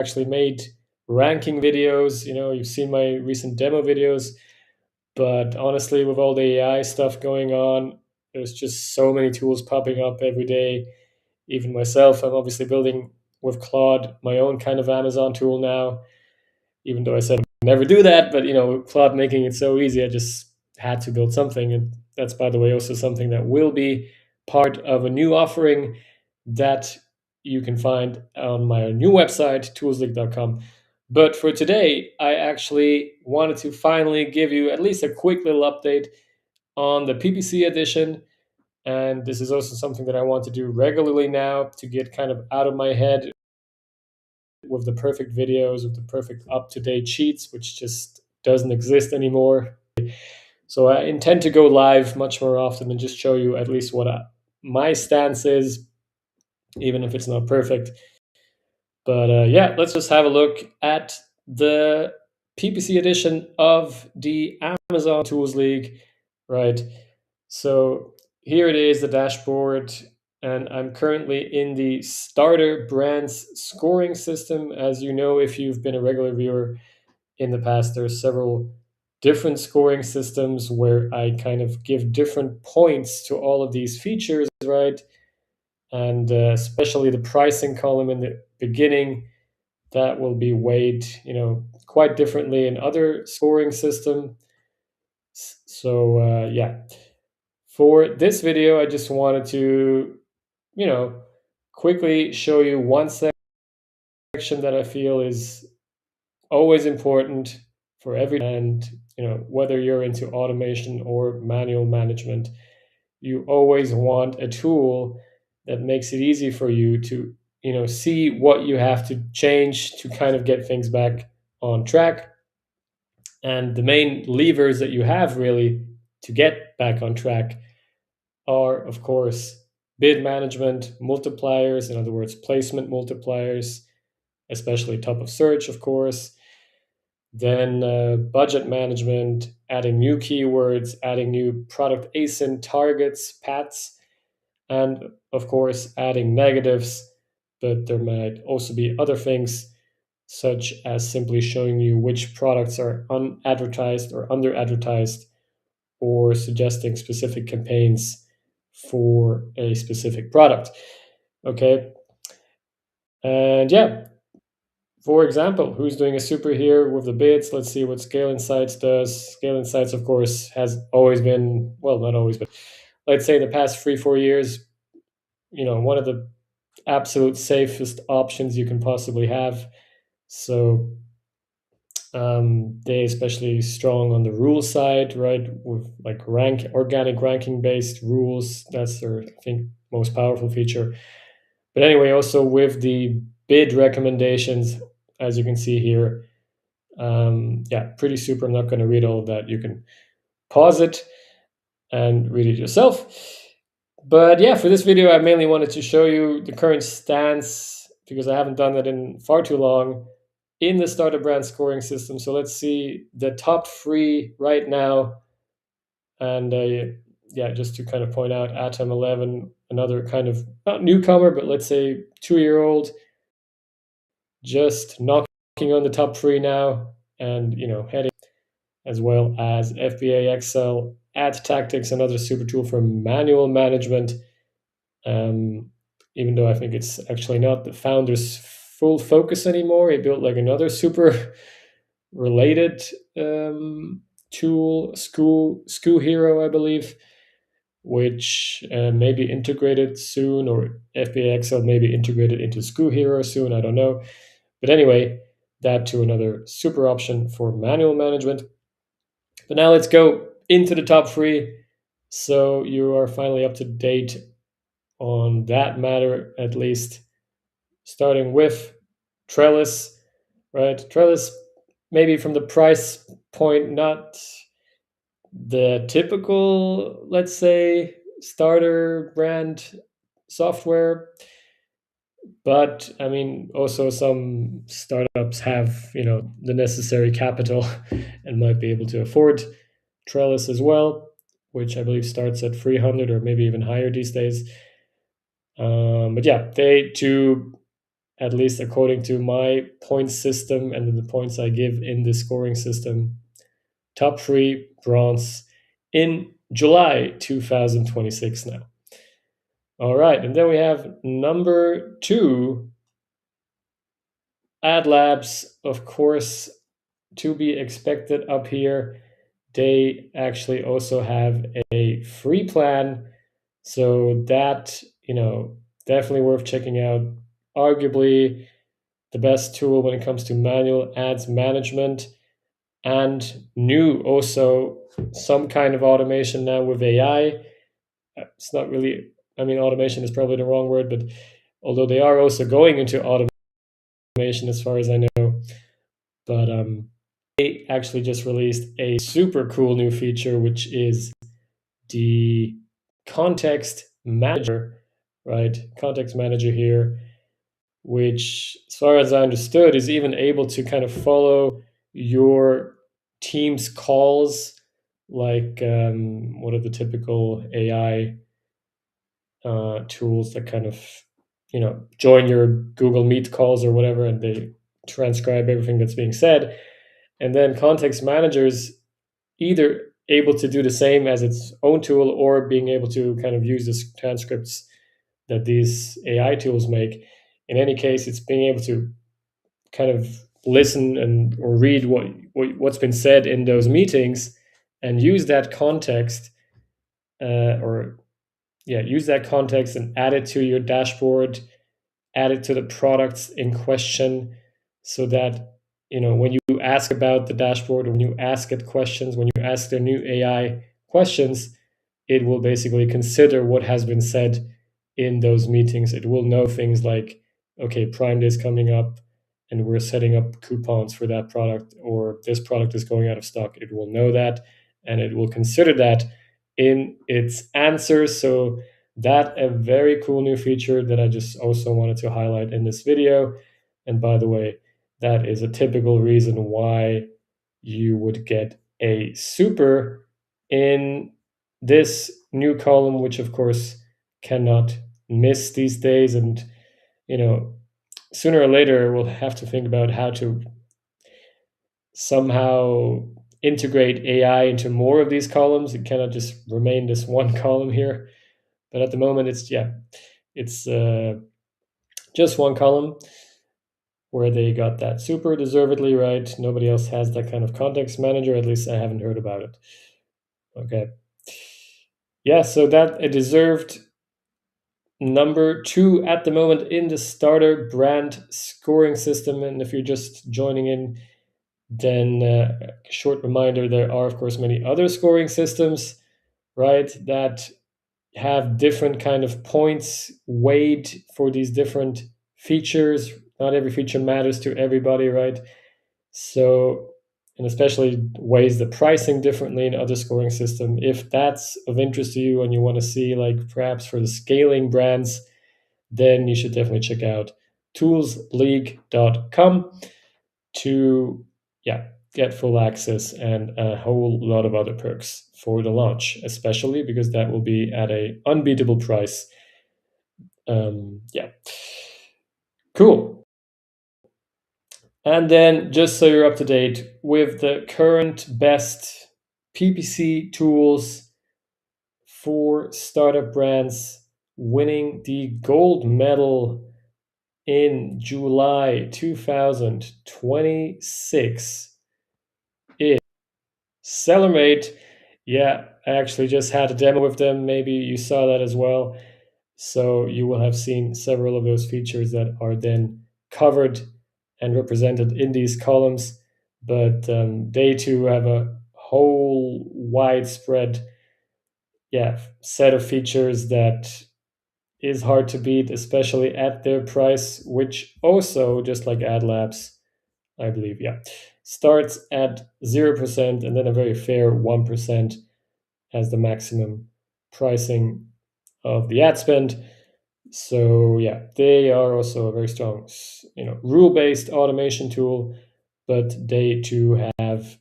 actually made ranking videos. You've seen my recent demo videos, but honestly, with all the AI stuff going on, there's just so many tools popping up every day. Even myself, I'm obviously building with Claude my own kind of Amazon tool now, even though I said I'd never do that. But with Claude making it so easy, I just had to build something. And that's, by the way, also something that will be part of a new offering that you can find on my new website, toolsleague.com. But for today, I actually wanted to finally give you at least a quick little update on the PPC edition. And this is also something that I want to do regularly now to get kind of out of my head with the perfect videos, with the perfect up to date sheets, which just doesn't exist anymore. So I intend to go live much more often and just show you at least what my stance is, even if it's not perfect. But yeah, let's just have a look at the PPC edition of the Amazon Tools League, right? So here it is, the dashboard, and I'm currently in the starter brands scoring system. As you know, if you've been a regular viewer in the past, there's several different scoring systems where I kind of give different points to all of these features, right? And especially the pricing column in the beginning, that will be weighed, quite differently in other scoring system. So yeah, for this video, I just wanted to, you know, quickly show you one section that I feel is always important for every, and whether you're into automation or manual management, you always want a tool that makes it easy for you to see what you have to change to kind of get things back on track. And the main levers that you have really to get back on track are, of course, bid management, multipliers, in other words, placement multipliers, especially top of search, of course. Then budget management, adding new keywords, adding new product ASIN targets, PATs, and of course, adding negatives. But there might also be other things, such as simply showing you which products are unadvertised or under advertised, or suggesting specific campaigns for a specific product. Okay. And yeah, for example, who's doing a super here with the bids? Let's see what Scale Insights does. Scale Insights, of course, has always been, well, not always, but let's say the past 3-4 years, one of the absolute safest options you can possibly have. So they especially strong on the rule side, right? With like organic ranking based rules. That's their, I think, most powerful feature. But anyway, also with the bid recommendations, as you can see here, yeah, pretty super. I'm not going to read all of that. You can pause it and read it yourself. But yeah, for this video, I mainly wanted to show you the current stance because I haven't done that in far too long in the starter brand scoring system. So let's see the top 3 right now. And yeah, just to kind of point out, Atom 11, another kind of not newcomer, but let's say 2-year-old, just knocking on the top 3 now, and heading, as well as FBA Excel, Ad Tactics, another super tool for manual management. Even though I think it's actually not the founder's full focus anymore. He built like another super related tool, SKU Hero, I believe, which may be integrated soon, or FBA Excel may be integrated into SKU Hero soon. I don't know. But anyway, that to another super option for manual management. But now let's go into the top 3. So you are finally up to date on that matter, at least, starting with Trellis, right? Trellis, maybe from the price point, not the typical, let's say, starter brand software. But I mean, also some startups have, the necessary capital and might be able to afford Trellis as well, which I believe starts at 300 or maybe even higher these days. But yeah, they to at least according to my point system and the points I give in the scoring system. Top 3 bronze in July 2026 now. All right, and then we have number 2, AdLabs, of course, to be expected up here. They actually also have a free plan, so that, definitely worth checking out. Arguably the best tool when it comes to manual ads management, and new also some kind of automation now with AI. It's not really, automation is probably the wrong word, but although they are also going into automation as far as I know. But they actually just released a super cool new feature, which is the context manager, right? Context manager here, which, as far as I understood, is even able to kind of follow your team's calls. Like, what are the typical AI tools that kind of, join your Google Meet calls or whatever, and they transcribe everything that's being said. And then context managers either able to do the same as its own tool, or being able to kind of use the transcripts that these AI tools make. In any case, it's being able to kind of listen and or read what's been said in those meetings, and use that context, use that context and add it to your dashboard, add it to the products in question, so that, when you ask about the dashboard, when you ask it questions, when you ask their new AI questions, it will basically consider what has been said in those meetings. It will know things like, okay, Prime Day is coming up and we're setting up coupons for that product, or this product is going out of stock. It will know that, and it will consider that in its answers. So that a very cool new feature that I just also wanted to highlight in this video. And by the way, that is a typical reason why you would get a super in this new column, which of course cannot miss these days. And, sooner or later we'll have to think about how to somehow integrate AI into more of these columns. It cannot just remain this one column here. But at the moment, it's just one column where they got that super deservedly right. Nobody else has that kind of context manager. At least I haven't heard about it. Okay. Yeah, so that a deserved number 2 at the moment in the starter brand scoring system. And if you're just joining in, then short reminder, there are, of course, many other scoring systems, right, that have different kind of points weighed for these different features. Not every feature matters to everybody, right? So, and especially weighs the pricing differently in other scoring system. If that's of interest to you and you want to see, like, perhaps for the scaling brands, then you should definitely check out toolsleague.com to get full access and a whole lot of other perks for the launch, especially because that will be at a unbeatable price. Cool. And then, just so you're up to date with the current best PPC tools for startup brands, winning the gold medal in July 2026 is Sellermate. Yeah, I actually just had a demo with them. Maybe you saw that as well. So you will have seen several of those features that are then covered and represented in these columns. But they too have a whole widespread set of features that is hard to beat, especially at their price, which also, just like AdLabs, I believe, starts at 0% and then a very fair 1% as the maximum pricing of the ad spend. So they are also a very strong, rule-based automation tool, but they too have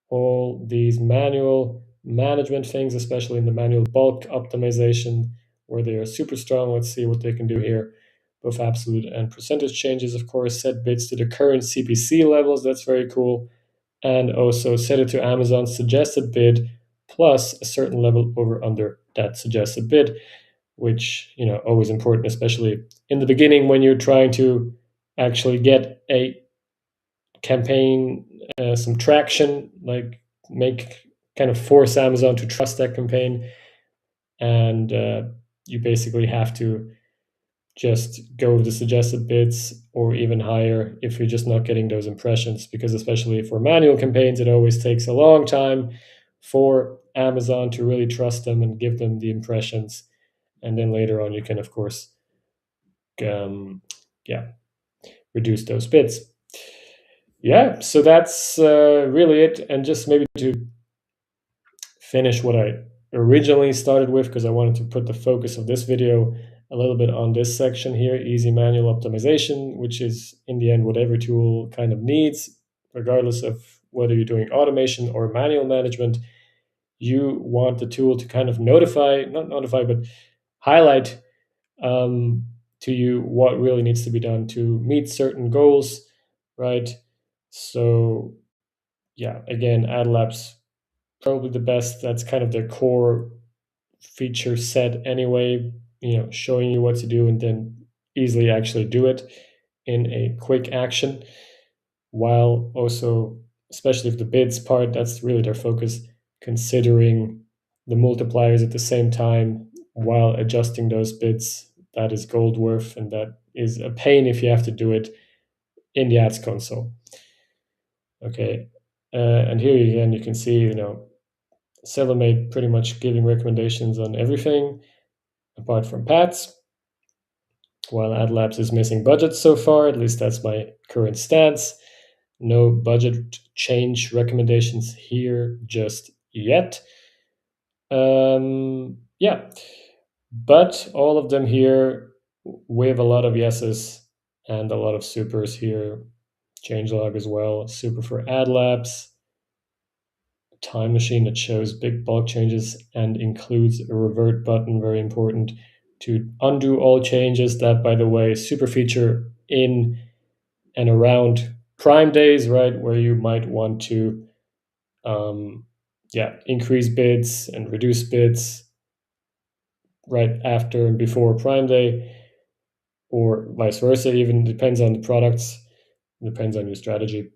all these manual management things, especially in the manual bulk optimization, where they are super strong. Let's see what they can do here. both absolute and percentage changes, of course, set bids to the current CPC levels, that's very cool, and also set it to Amazon's suggested bid plus a certain level over under that suggested bid, which, always important, especially in the beginning when you're trying to actually get a campaign some traction, like kind of force Amazon to trust that campaign. And you basically have to just go with the suggested bids or even higher if you're just not getting those impressions, because especially for manual campaigns, it always takes a long time for Amazon to really trust them and give them the impressions. And then later on, you can, of course, reduce those bids. Yeah, so that's really it. And just maybe to finish what I originally started with, because I wanted to put the focus of this video a little bit on this section here, easy manual optimization, which is in the end what every tool kind of needs, regardless of whether you're doing automation or manual management. You want the tool to kind of but highlight to you what really needs to be done to meet certain goals, right? So yeah, again, AdLabs probably the best. That's kind of their core feature set anyway, showing you what to do and then easily actually do it in a quick action, while also, especially if the bids part, that's really their focus, considering the multipliers at the same time while adjusting those bids. That is gold worth, and that is a pain if you have to do it in the ads console. Okay, and here again you can see, Selimate pretty much giving recommendations on everything apart from Pats, while AdLabs is missing budget so far. At least that's my current stance. No budget change recommendations here just yet. Yeah, but all of them here with a lot of yeses and a lot of supers here. Changelog as well, super for AdLabs. Time machine that shows big bulk changes and includes a revert button, very important to undo all changes. That, by the way, super feature in and around Prime days, right, where you might want to increase bids and reduce bids right after and before Prime Day, or vice versa. Even depends on the products, depends on your strategy.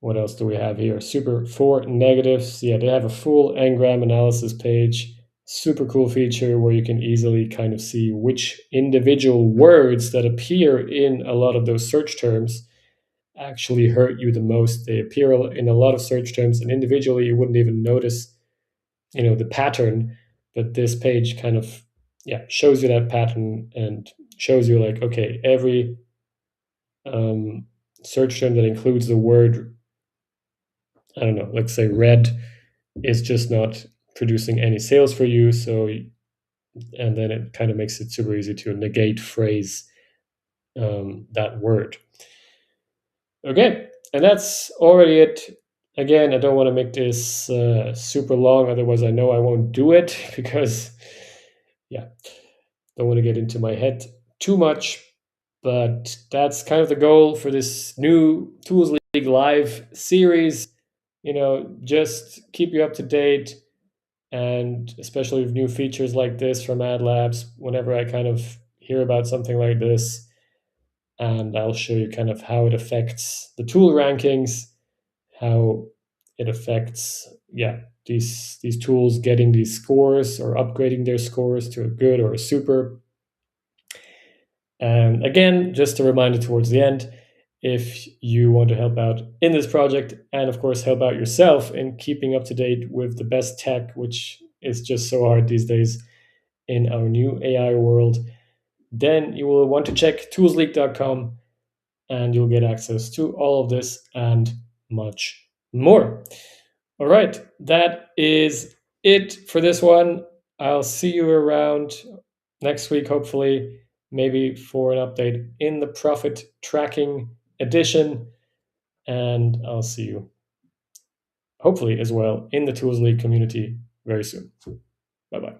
What else do we have here? Super for negatives. Yeah, they have a full Ngram analysis page. Super cool feature where you can easily kind of see which individual words that appear in a lot of those search terms actually hurt you the most. They appear in a lot of search terms, and individually you wouldn't even notice, the pattern. But this page kind of shows you that pattern and shows you like, okay, every search term that includes the word, I don't know, let's say red, is just not producing any sales for you. So, and then it kind of makes it super easy to negate phrase that word. Okay, and that's already it. Again, I don't want to make this super long, otherwise I know I won't do it because, don't want to get into my head too much. But that's kind of the goal for this new Tools League Live series. Just keep you up to date, and especially with new features like this from AdLabs, whenever I kind of hear about something like this, and I'll show you kind of how it affects the tool rankings, how it affects, these tools getting these scores or upgrading their scores to a good or a super. And again, just a reminder towards the end, if you want to help out in this project and of course help out yourself in keeping up to date with the best tech, which is just so hard these days in our new AI world, then you will want to check toolsleague.com and you'll get access to all of this and much more. All right, that is it for this one. I'll see you around next week, hopefully, maybe for an update in the profit tracking edition. And I'll see you, hopefully, as well in the Tools League community very soon. Bye-bye.